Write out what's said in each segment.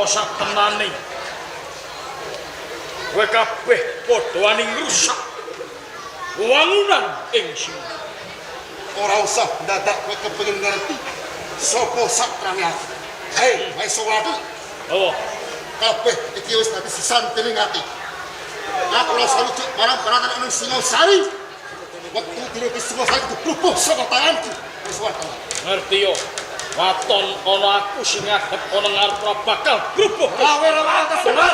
sak tenane. Kowe kabeh padha wani ngrusak wangunan ing sini. Ora usah dadak kowe kepengin ngerti sapa satrane aku. Hei, wis salat. Oh, kabeh iki wis dadi sesantene ati. Aku ora salujuk marang-marang ing Singosari. Waktu dene Singosari diprupuh saka tanganku. Wis wae. Ngerti yo. Waton ana aku sing ngadep ana ngarep ora bakal grubuh. Rawe-rawe kesuwen.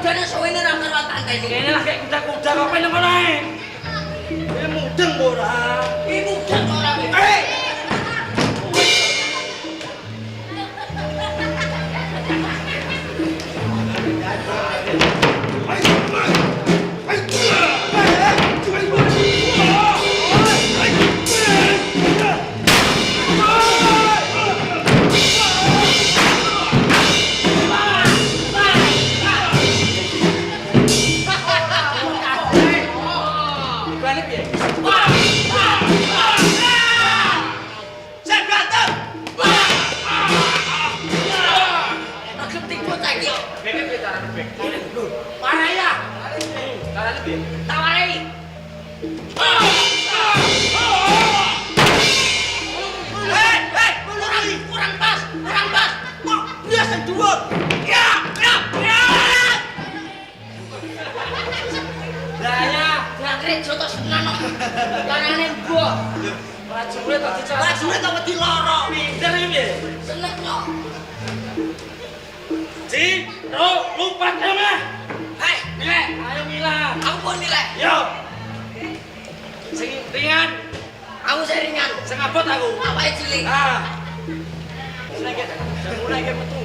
kudane suwene ra karo tanteni. Kene lah kayak kuda-kuda kok peneng ngono ae. Ini mudeng ora? Iki mudeng ora kowe. Prajurit kok wedi lara. Pinter iki piye? Seneng kok. Ji, ro, lumpat mah. Hai, milih. Ayo Mila. Aku pun milih. Yo. Sing ringan, Aku sing ringan. sing abot aku. Awake cilik. Ah. Mulai ke metu.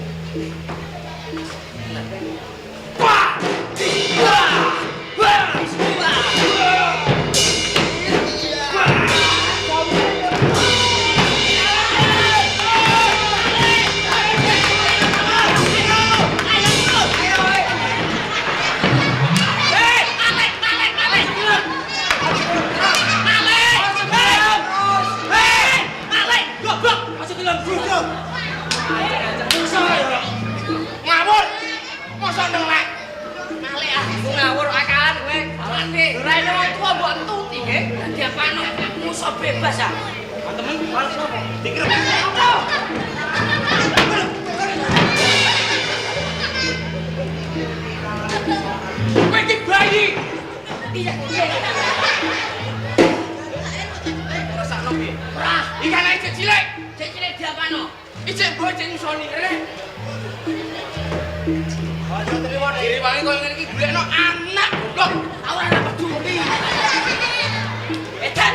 Wah! Wah! Wah! Ngawur. Mosok nelek. Malek ah, aku ngawur akalan kowe. Alane. Ora ono wong tuwa mbok entuti nggih. Dadi apane? Musuh bebas ah. Temen, paling apa? Dikira. Kowe iki bayi. Iya, iya. Rasakno piye? Ora, Ikan ae cilik. cek cilik diapano? Ijek bocah nyusoni rek. Aja terima diri wangi koyo ngene iki golekno anak goblok. Ora ana peduli. Edan.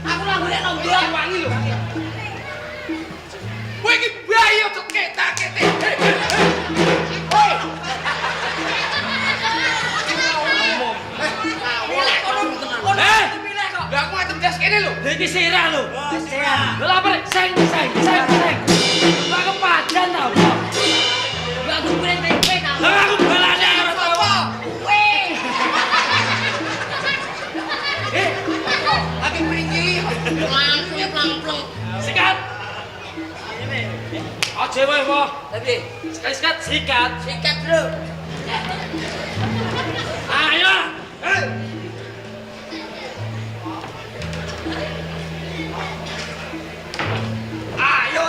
Aku lagi golek nombor Wangi lho. Kowe iki bayi ojo ketak-ketik. Hoi. milih kono. Eh, Milih kok. lah aku ngadep jas kene lho. Lha iki sirah lho. Sirah. Lha apa rek? Seng. Pak kepadan ta. Gak aku golek tempe ta. Lah aku balane karo tawa. Kowe. Lagi pringgili. Plang-plung. Sikat. Aja wae, Pak. Tapi Sekali-sekali sikat. sikat, Bro. Ayo. Hei. Ayo.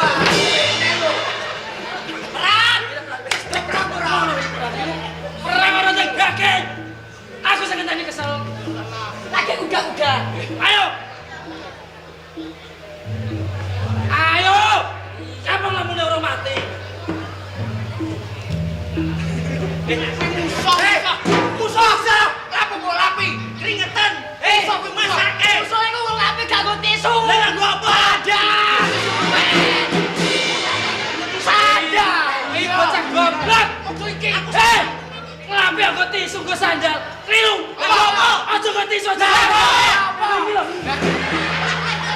Perang orang yang gageng. Aku sangat tadi kesel. Lagi udah. Ayo. Ayo. Kapan lamunnya orang mati? Musuh. Lapu kok lapi. Keringetan. Musuh ku masake. Musuh iku wong apik gak nggo tisu. Lah gua apa? Sadar. Iki bocah goblok. Ojo iki. Ngelapi aku tisu gue sandal. Keliru. Apa? Aja gue tisu aja.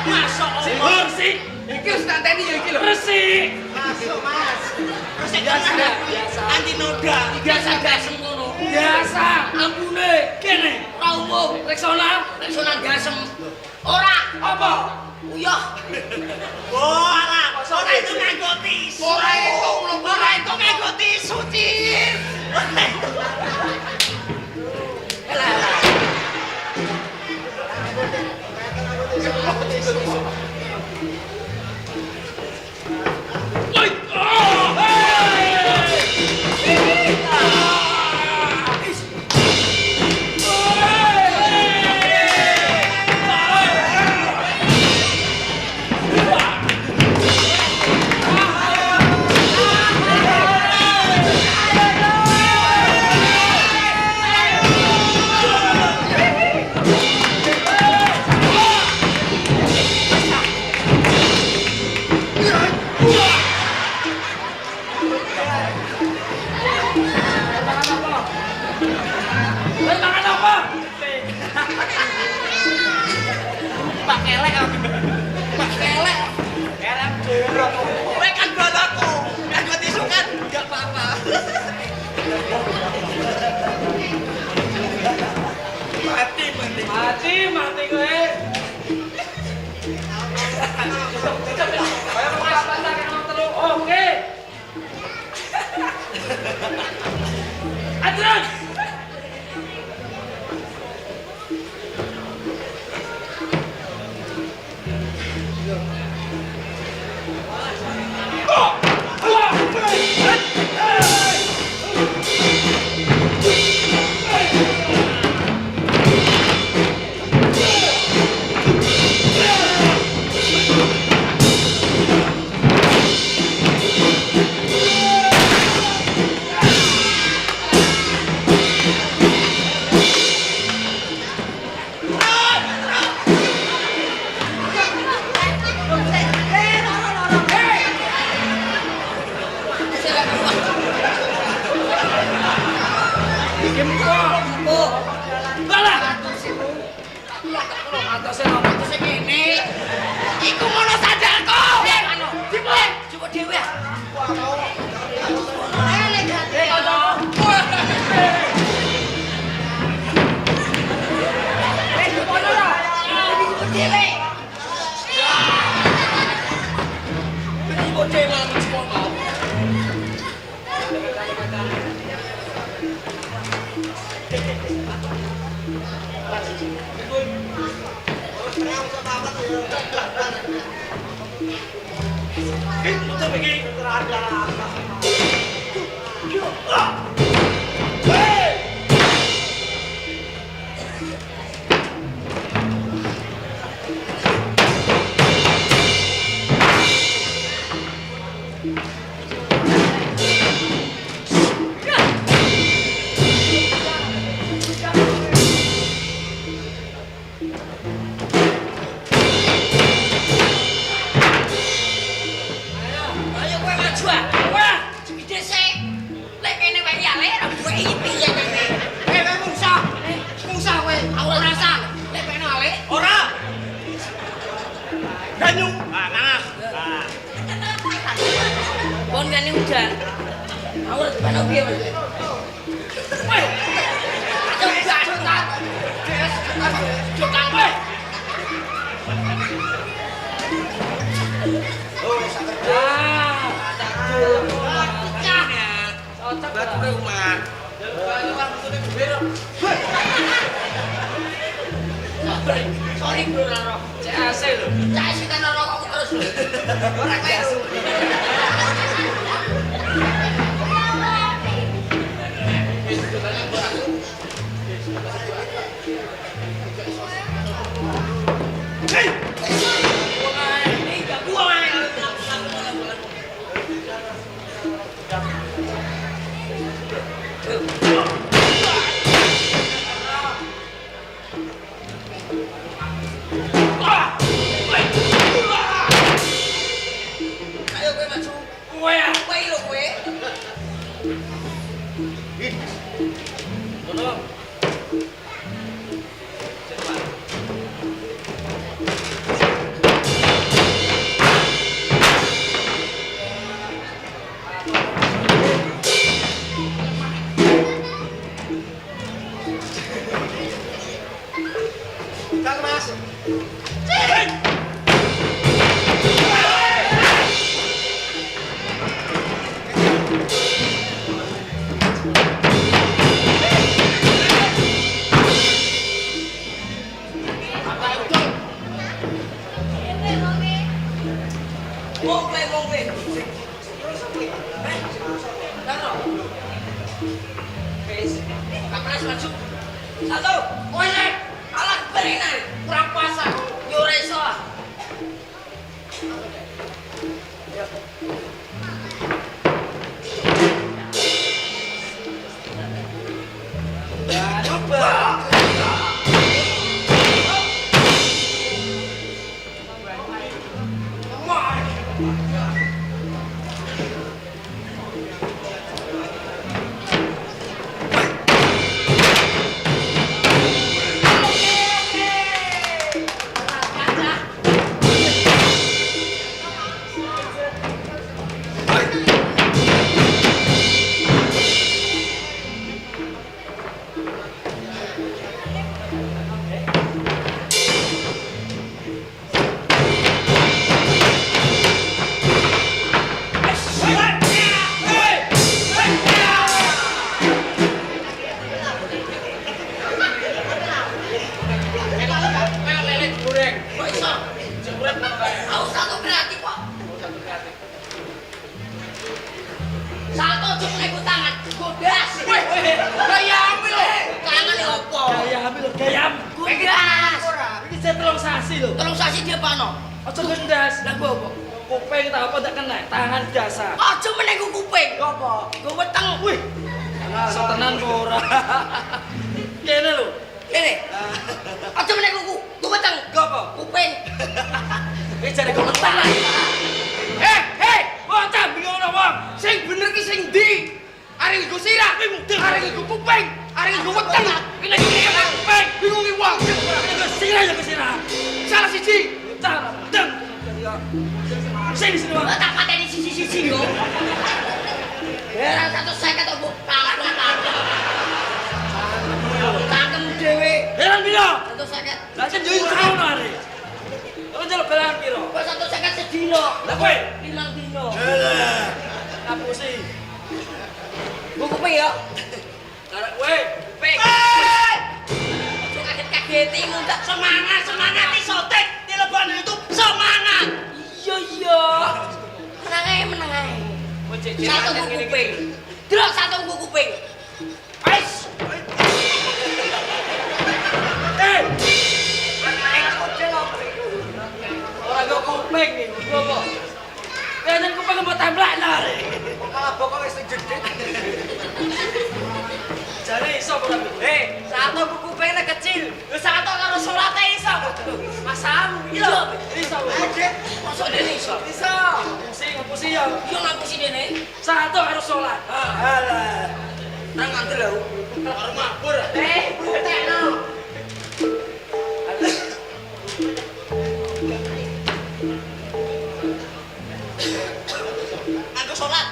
Masuk. Bersih. Iki wis tak teni ya iki lho. Bersih. Masuk, Mas. Terus biasa. Anti noda. Biasa gasem ngono. Biasa. Ampune. Kene. Ora umum. Reksonan. Reksonan gasem. Ora. Apa? Uyah. Oh, ala. Ora itu nganggo tisu. Ora itu nganggo tisu, Cin. Elah. Woi. Oh. Tutup iki. Ayo kowe maju ah. Wah, gede sik. Lek kene wae ya lek gue iki piye kene. Kowe mungsa. Mungsa kowe. Aku rasa lek kene ale. Ora. Ganyu. Ah, nanas. Bon gane hujan. Aku harus pano piye Mas? Woi. Ayo jotan. Jotan kowe. Sorry bro Roro. CAC lho. CAC kan Roro aku terus lho. Ora kaya semangat isotek di lebon YouTube semangat. Iya. Satu kuping. Delok satu kuping. Wis. Ora kok kuping iki, kok. Kene kuping mbok templekno. Malah bokok wis jedhek. Jare iso ora. Satu kupingnya kecil. Lho satu karo salate iso. Masamu iki lho. Iso. Adek, mosok dene iso. Iso. Ngapusi ya. Yo ngapusi dene. Satu karo salat. Alah. Nang ngandel lho. Karo mabur. Tekno. Aku salat.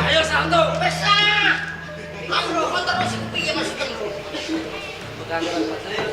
Ayo santo. Wes ah. Aku kon terus piye Mas Tengku. Bukan orang patriot.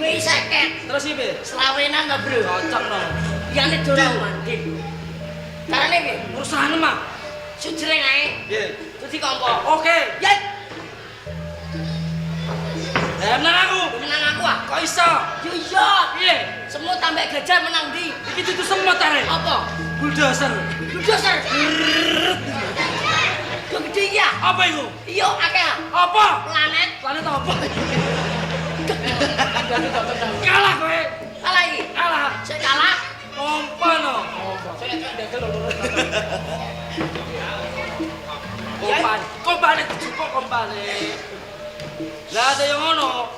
duwe 50. Terus iki piye? Selawenan to, Bro. Cocok no. Iyane dolan Din. Carane piye? Perusahaan mah. Sujreng ae. Nggih. Terus dikompo. Oke. Ya, Menang aku. menang aku ah. Kok iso? Yo iya. Piye? Semut tambah gajah menang ndi? Iki dudu semut arek. Apa? Bulldozer. Bulldozer. Yo gede ya. Apa iku? Iya akeh. Apa? Planet. Planet apa? Kalah kowe. Kalah iki. Kalah. Saya kalah. Kompa no. Kompane cukup kompane. Lah ada yang ngono.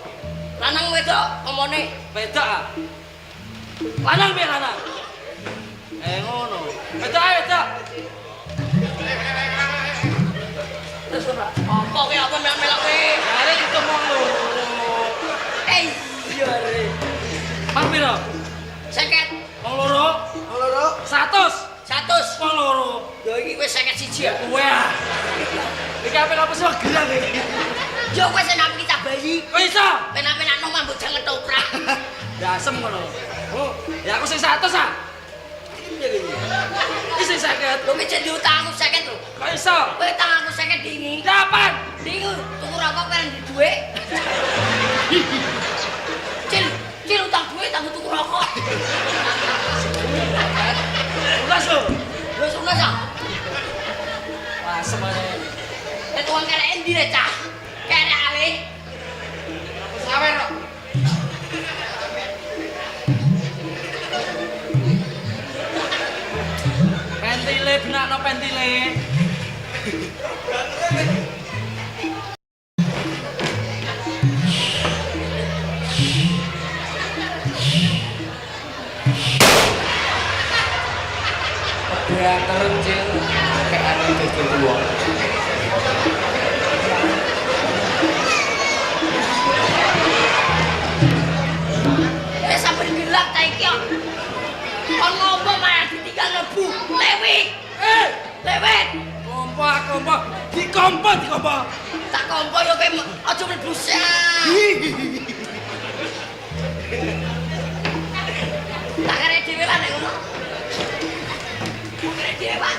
Lanang wedok omone. Beda ah. Lanang piye lanang? Ngono. Beda ae beda. Terus ora. Apa kowe apa melak-melak kowe? Arek ketemu loro. Iya re. Mang piro? 50. Wong loro. Wong loro. 100. 100. Wong loro. Yo iki wis 51 ya. Wah. Iki apa sih gerang iki? Yo wis enak kita bayi. Kok iso? Penak-penak nang mambut jangan ketoprak. Ya asem ngono. Oh, ya aku sing 100 ah. Iki sing 50. Lu mecet diutang aku 50 lho. Kok iso? Kowe utang aku 50 dingi. Kapan? Dingi tuku rokok kan di dhuwit. Cil utang dhuwit tak tuku rokok. Ulas lho. Wis ulas ah. Wah, semane. Nek uang kerek endi rek cah? Kerek ale. Sawer kok. Pentile benakno pentile. Ya terencil kayak ada di kedua. Sampai gelap ta iki kok. Kon ngopo malah ditinggal lebu. Lewit. Lewit. Kompa. Dikompo. Tak kompo yo kowe aja mlebu sak. Tak kare dhewe lah nek ngono. Kare dhewe, Pak.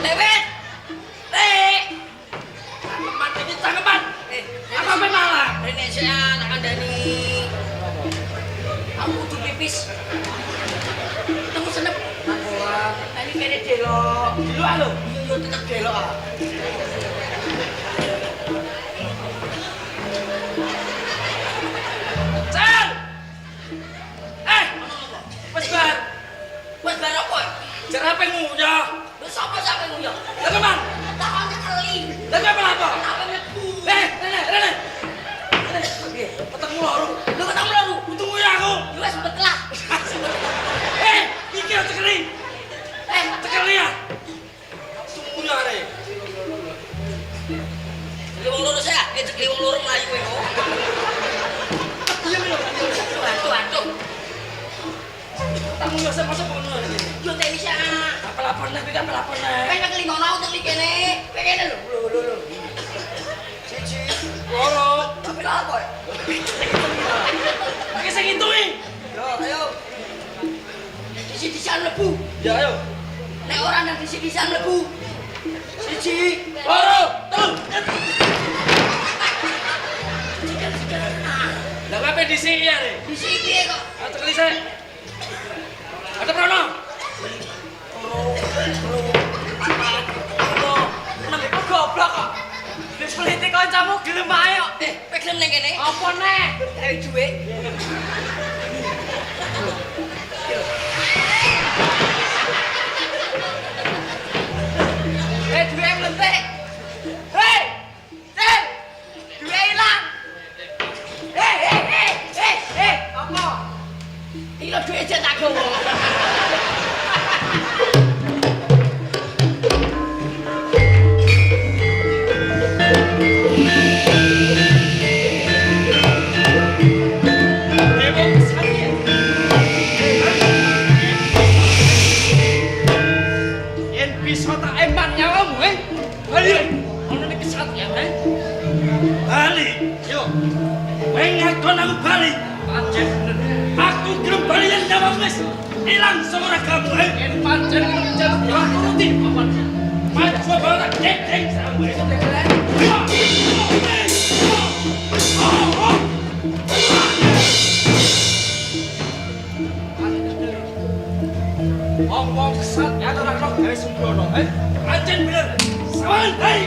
Lewit. Cangkepan. Apa malah? Rene saya tak kandani. Aku kudu pipis. Tunggu senep. Ini kene delok. Delok lho. Yo tetep delok ah. Cel. Wes bar. Wes bar apa? Jar ape nguyah. Wes sapa sampe nguyo? Lah kemang? Tak ana kali. Lah apa? Apa mlebu? Rene. Piye? Petengmu loro. Lu ketemu lu. Untung nguyah aku. Lu wis betlak. Iki aja keri. Tekeli ya. Nguyah re. Lu wong loro saya, cekli wong loro mlayu kowe kok. Iya lho. Aduh. Tak nguyah sapa ngono iki. Yo tak bisa. Apa lapor nek iki apa lapor nek. Pengen kali ngono untuk kene. Pengen lho. Cici. Loro. Tapi lah apa? Pakai sing ngitui. Yo, ayo. Disi-disian mlebu. Ya ayo. Nek ora nang disi-disian mlebu. Siji, Loro. Telu. Lah kabeh dhisik ya re. disi piye kok? Tekeli sik. Ada prono. Goblok kok. Wis peliti kancamu gelem ae kok. Kowe gelem ning kene? Apa nek? Gawe dhuwit. Dhuwit mlentek. Hei! Cel! Dhuwit ilang. Apa? Iki lho dhuwit cetak gowo. Bisa tak eman nyawamu, Ayo, ono nek kesat ya, Mengakon aku balik. Pancen bener. Aku gelem balik yang nyawa wis ilang sama kamu. Pancen jaluk Ya turuti papan. Maju bawa cek sampe. Wong-wong kesat ya ora kok gawe sembrono. Pancen bener. Sawan hai.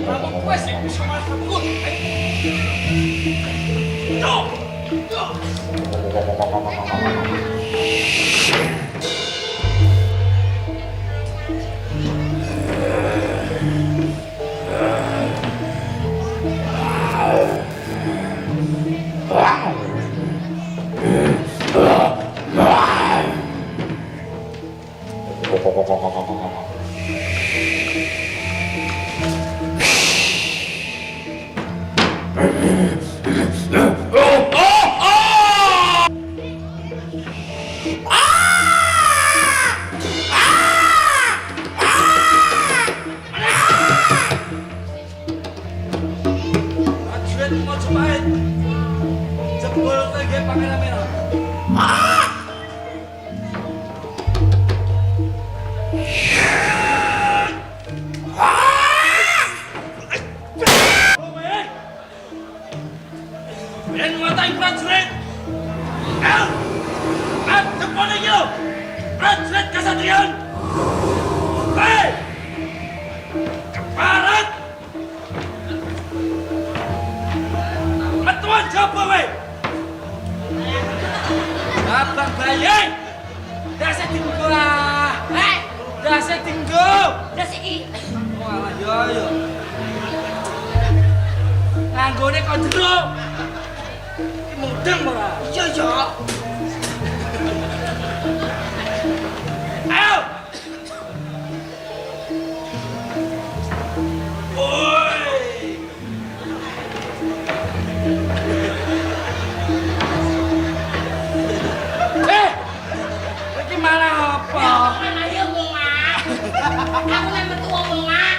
Kamu kuwi sing bisa mabuk. Prajurit Majapahit. Jebul ke Pangeran Merah. Ben nguatai prajurit. Depan iki lho. Prajurit Kasatriyan. Hei! Keparat! Metuan jaba we. Abang bayi. Dasar tinggo lah. Hei, Dasar tinggo. udah sih. Walah yo. Nganggone kok jero. Iki mudeng ora? Yo. Ayo. Oi. Iki malah apa? Mana ya omongan? Aku nek metu omongan.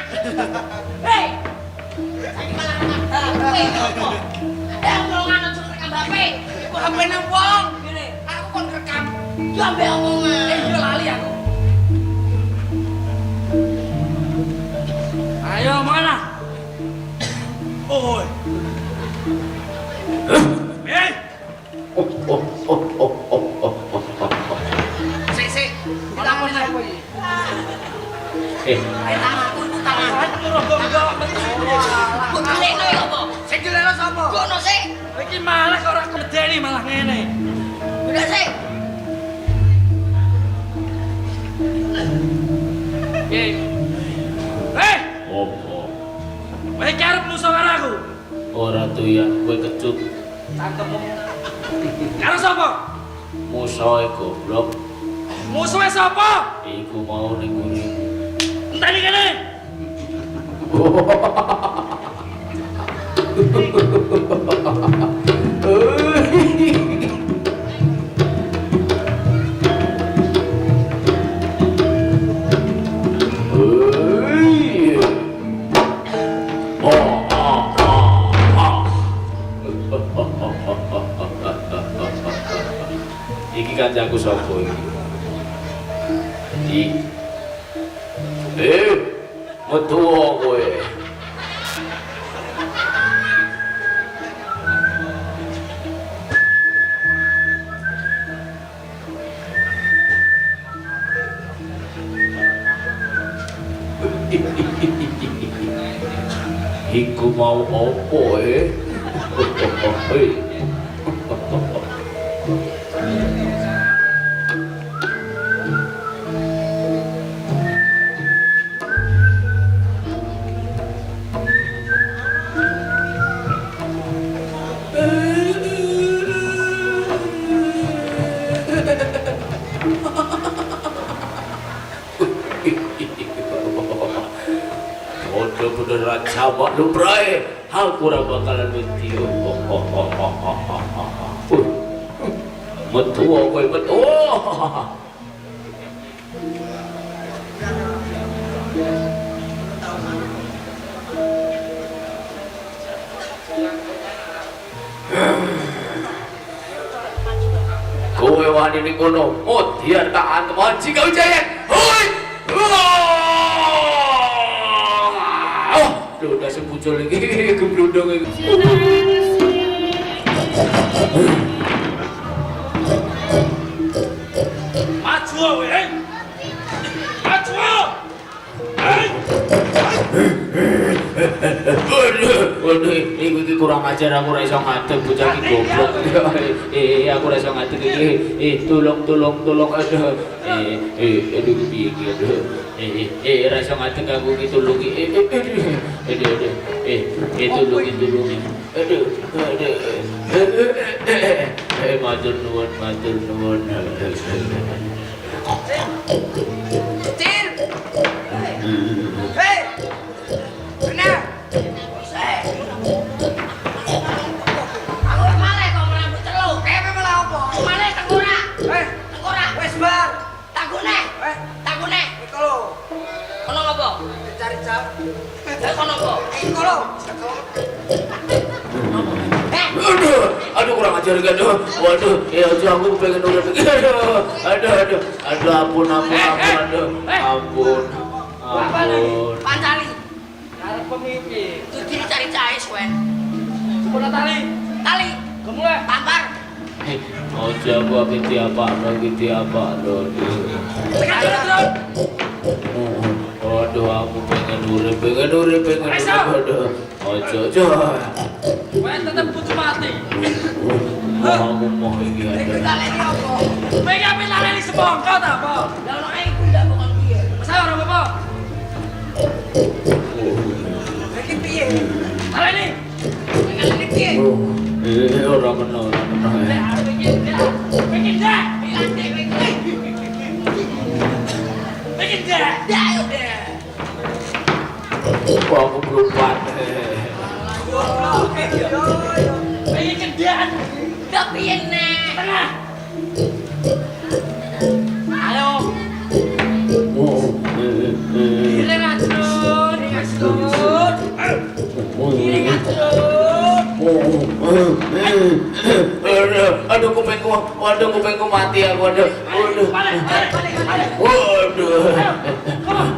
Hei. Saiki malah kowe opo? Omongan aja rekam HP. Iku HP-ne wong. Ngene, aku kon rekam. Yo ambek omongan. Iya lali aku. Ayo mana? Oi. Eh. Sik. Dilapor nek kowe. Ayo tanganku iku tangan. Kok dilekno ya apa? Sing dileno sapa? Gono sik. Iki malah kok ora medeni malah ngene. Udah sik. Eh, Opo? kowe karep musuh karo aku. Ora doyan kowe kecut Tangkemmu. Karo sapa? musuhe goblok. Musuhe sapa? Iku mau ning ngene. Enteni kene. Iki kancaku sapa iki? Metu kowe. Iku mau opo sama lu bray, aku ora bakalan mentiyo. Metu kowe metu. Kowe wani ning kono, mutiar tak antem anjing kau jaya. Hoi! Udah sepucul lagi geblondong iki. Maju kowe. Maju. Waduh, iki kurang ajar aku ora iso ngadeg bocah iki goblok. Aku ora iso ngadeg iki. Tolong aduh. Aduh piye iki aduh. Ora iso ngadeg aku iki tolong iki. Aduh. Tolong. Aduh. Matur nuwun. Cil. Hei. Benar. Aku malah kok rambut celuk. Kepe malah apa? Malah tengkorak. Tengkorak wis bar. Takune. Takune. Kalau. Ono apa? Cari cap. Ya ono apa? Kalau. Aduh kurang ajar kan waduh ya aku pengen urip iki aduh ampun ampun Pancali. Arep pemimpin. Tuh cari cahaya suwen. Sepuluh tali. Tali. Gemulai. Tampar. Ojo aku gitu apa aduh. Tekan terus. Aduh aku pengen urip aduh. Ojo. Kowe tetep kudu mati. Mau iki Iku ada. tali ini apa? Kowe iki ape laleli semongko ta apa? Lah ono ae bunda kok piye? Masa ora apa? Iki piye? Laleli. Iki piye? Ora kena. Lek aku iki ndak. Pengen ndak. Landek kowe. Pengen ndak. Dah udah. Aku berupat. Pengen kendan. Dah piye nek? Tengah. Halo. Ini ngacun. Aduh kupengku mati aku aduh. Balik. Waduh. Come on.